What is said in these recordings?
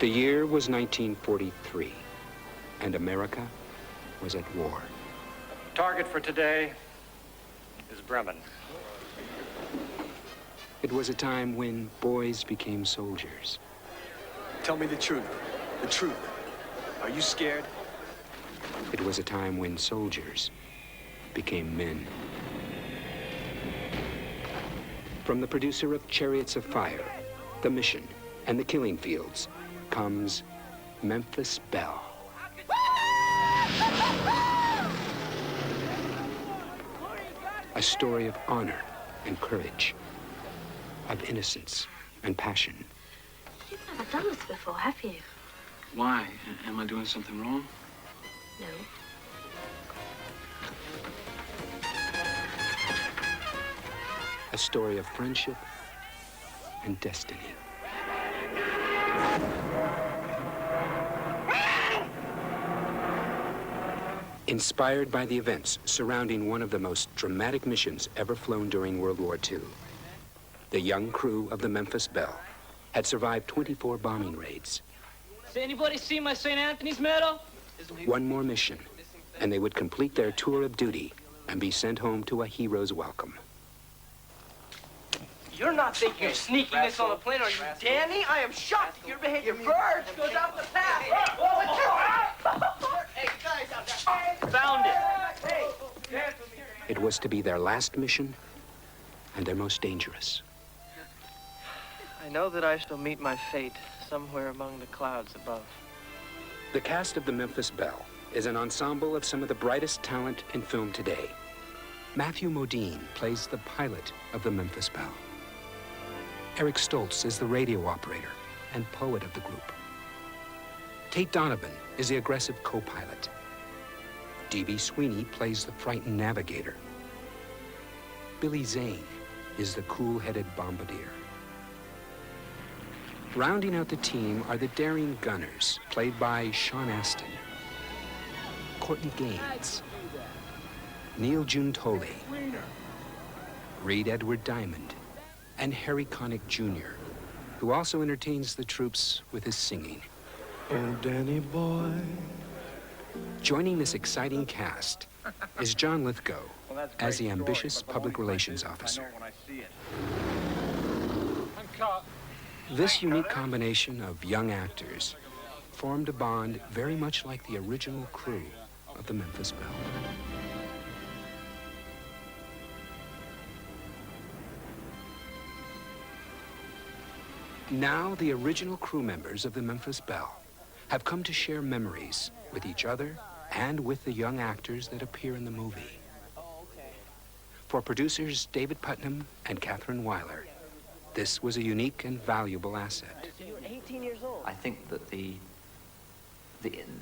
The year was 1943, and America was at war. Target for today is Bremen. It was a time when boys became soldiers. Tell me the truth. The truth. Are you scared? It was a time when soldiers became men. From the producer of Chariots of Fire, The Mission, and The Killing Fields, comes Memphis Belle. A story of honor and courage, of innocence and passion. You've never done this before, have you? Why? Am I doing something wrong? No. A story of friendship and destiny. Inspired by the events surrounding one of the most dramatic missions ever flown during World War II, the young crew of the Memphis Belle had survived 24 bombing raids. Does anybody see my St. Anthony's medal? One more mission, and they would complete their tour of duty and be sent home to a hero's welcome. You're not thinking of sneaking this on the plane, are you, Danny? I am shocked at your behavior. Your bird goes out the path. Hey, guys out there. Found it. It was to be their last mission and their most dangerous. I know that I shall meet my fate somewhere among the clouds above. The cast of the Memphis Belle is an ensemble of some of the brightest talent in film today. Matthew Modine plays the pilot of the Memphis Belle. Eric Stoltz is the radio operator and poet of the group. Tate Donovan is the aggressive co-pilot. D.B. Sweeney plays the frightened navigator. Billy Zane is the cool-headed bombardier. Rounding out the team are the daring gunners, played by Sean Astin, Courtney Gaines, Neil Giuntoli, Reed Edward Diamond, and Harry Connick Jr., who also entertains the troops with his singing. Oh, Danny boy. Joining this exciting cast is John Lithgow as the ambitious public relations officer. This unique combination of young actors formed a bond very much like the original crew of the Memphis Belle. Now, the original crew members of the Memphis Belle have come to share memories with each other and with the young actors that appear in the movie. For producers David Putnam and Catherine Weiler, this was a unique and valuable asset. You're 18 years old. I think that the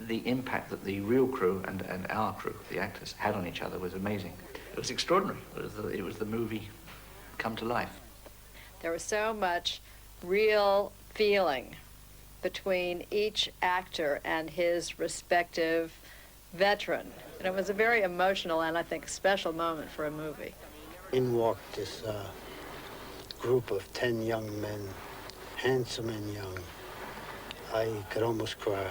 impact that the real crew and our crew, the actors, had on each other was amazing. It was extraordinary. It was the movie come to life. There was so much real feeling between each actor and his respective veteran. And it was a very emotional and, I think, special moment for a movie. In walked this group of 10 young men, handsome and young. I could almost cry.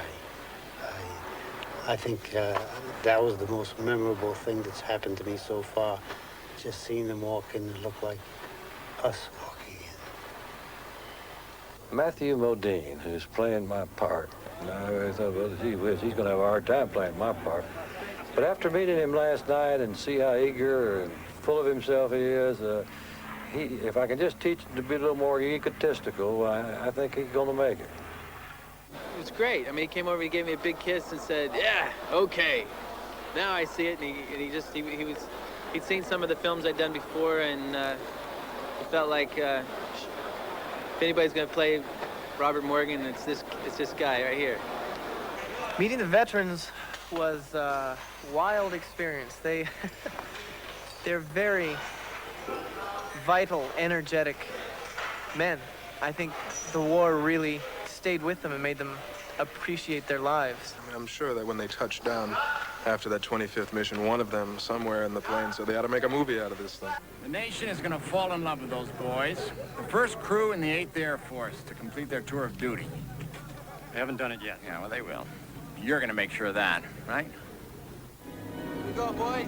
I think that was the most memorable thing that's happened to me so far. Just seeing them walk in and look like us walking in. Matthew Modine, who's playing my part. I thought, well, gee whiz, he's going to have a hard time playing my part. But after meeting him last night and see how eager and full of himself he is, if I can just teach him to be a little more egotistical, I think he's going to make it. It was great. I mean, he came over, he gave me a big kiss and said, "Yeah, okay." Now I see it, and he'd seen some of the films I'd done before, and he felt like if anybody's going to play Robert Morgan, it's this guy right here. Meeting the veterans was a wild experience. They're very, vital, energetic men. I think the war really stayed with them and made them appreciate their lives. I mean, I'm sure that when they touched down after that 25th mission, one of them somewhere in the plane said they ought to make a movie out of this thing. The nation is going to fall in love with those boys. The first crew in the 8th Air Force to complete their tour of duty. They haven't done it yet. Yeah, well, they will. You're going to make sure of that, right? Here we go, boys.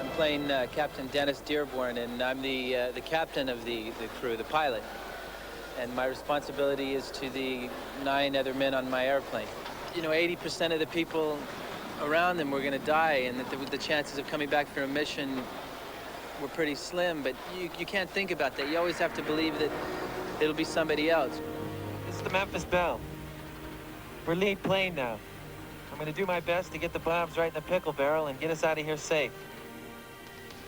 I'm playing Captain Dennis Dearborn, and I'm the captain of the crew, the pilot. And my responsibility is to the 9 other men on my airplane. You know, 80% of the people around them were going to die, and that the chances of coming back for a mission were pretty slim, but you can't think about that. You always have to believe that it'll be somebody else. This is the Memphis Belle. We're lead plane now. I'm going to do my best to get the bombs right in the pickle barrel and get us out of here safe.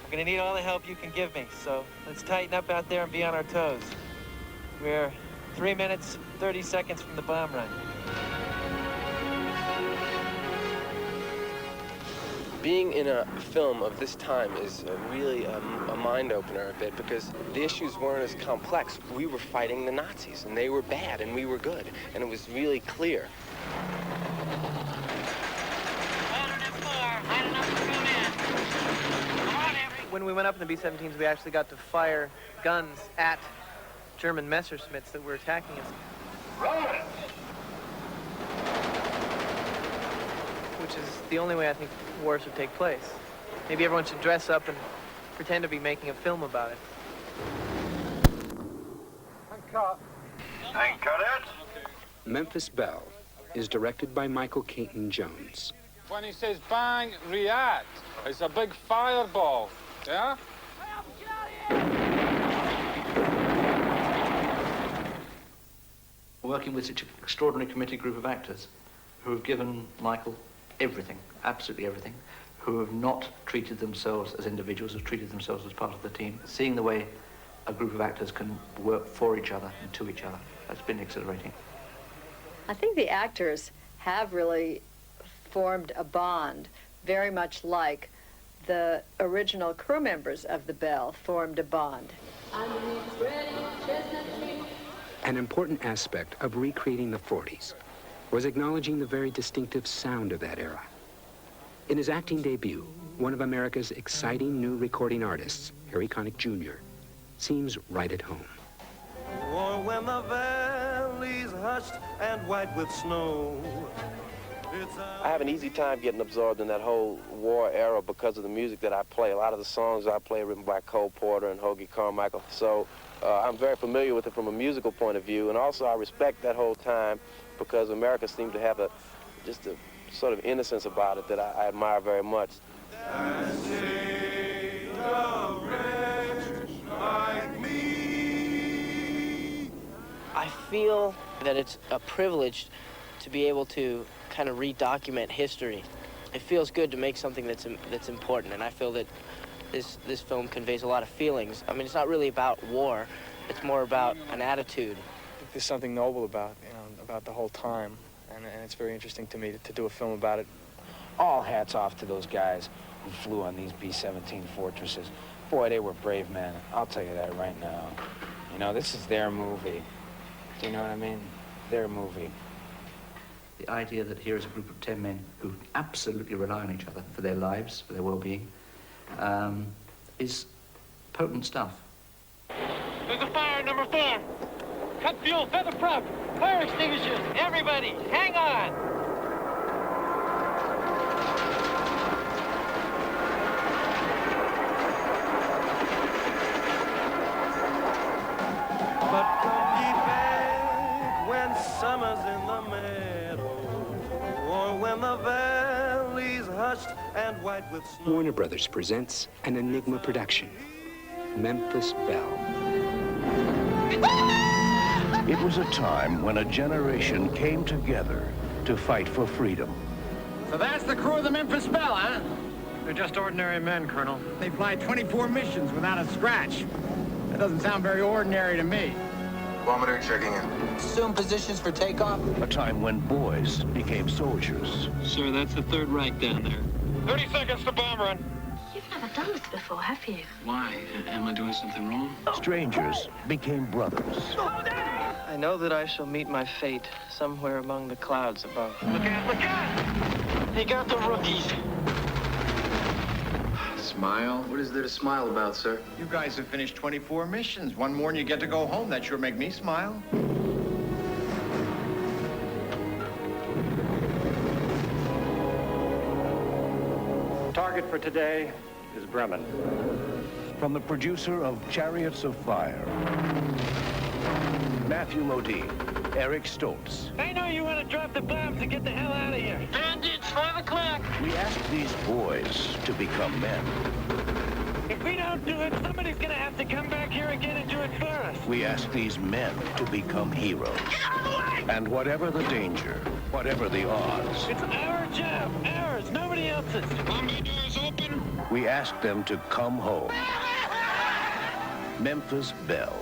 I'm going to need all the help you can give me, so let's tighten up out there and be on our toes. We're 3 minutes, 30 seconds from the bomb run. Being in a film of this time is really a mind-opener a bit, because the issues weren't as complex. We were fighting the Nazis, and they were bad, and we were good, and it was really clear. When we went up in the B-17s, we actually got to fire guns at German Messerschmitts that were attacking us. Which is the only way I think war should take place. Maybe everyone should dress up and pretend to be making a film about it. Cut it. Memphis Belle is directed by Michael Caton Jones. When he says bang, react. It's a big fireball, yeah? Working with such an extraordinary committed group of actors who have given Michael everything, absolutely everything, who have not treated themselves as individuals, have treated themselves as part of the team. Seeing the way a group of actors can work for each other and to each other, that's been exhilarating. I think the actors have really formed a bond, very much like the original crew members of the Belle formed a bond. An important aspect of recreating the 40s was acknowledging the very distinctive sound of that era. In his acting debut, one of America's exciting new recording artists, Harry Connick Jr., seems right at home. Or when the valley's hushed and white with snow. I have an easy time getting absorbed in that whole war era because of the music that I play. A lot of the songs I play are written by Cole Porter and Hoagie Carmichael. So I'm very familiar with it from a musical point of view, and also I respect that whole time because America seemed to have just a sort of innocence about it that I admire very much. I feel that it's a privilege to be able to kind of redocument history. It feels good to make something that's important, and I feel that this film conveys a lot of feelings. I mean, it's not really about war. It's more about an attitude. There's something noble about, about the whole time, and it's very interesting to me to do a film about it. All hats off to those guys who flew on these B-17 Fortresses. Boy, they were brave men. I'll tell you that right now. You know, this is their movie. Do you know what I mean? Their movie. The idea that here is a group of 10 men who absolutely rely on each other for their lives, for their well-being, is potent stuff. There's a fire, number 4. Cut fuel, feather prop, fire extinguishers. Everybody, hang on. But come ye back when summer's in the meadow, or when the valley's hushed and white with snow. Warner Brothers presents an Enigma production, Memphis Belle. It was a time when a generation came together to fight for freedom. So that's the crew of the Memphis Belle, huh? They're just ordinary men, Colonel. They fly 24 missions without a scratch. That doesn't sound very ordinary to me. Kilometer checking in. Assume positions for takeoff. A time when boys became soldiers. Sir, that's the Third Reich down there. 30 seconds to bomb run. You've never done this before, have you? Why? Am I doing something wrong? Strangers became brothers. I know that I shall meet my fate somewhere among the clouds above. Look out, look out! They got the rookies. Smile? What is there to smile about, sir? You guys have finished 24 missions. One more and you get to go home. That sure make me smile. Target for today is Bremen. From the producer of Chariots of Fire, Matthew Modine, Eric Stoltz. I know you want to drop the bombs and get the hell out of here. Bandits, 5 o'clock. We asked these boys to become men. If we don't do it, somebody's going to have to come back here again and do it for us. We asked these men to become heroes. And whatever the danger, whatever the odds, It's our job, ours, nobody else's. Bombay doors open. we asked them to come home. Memphis Belle.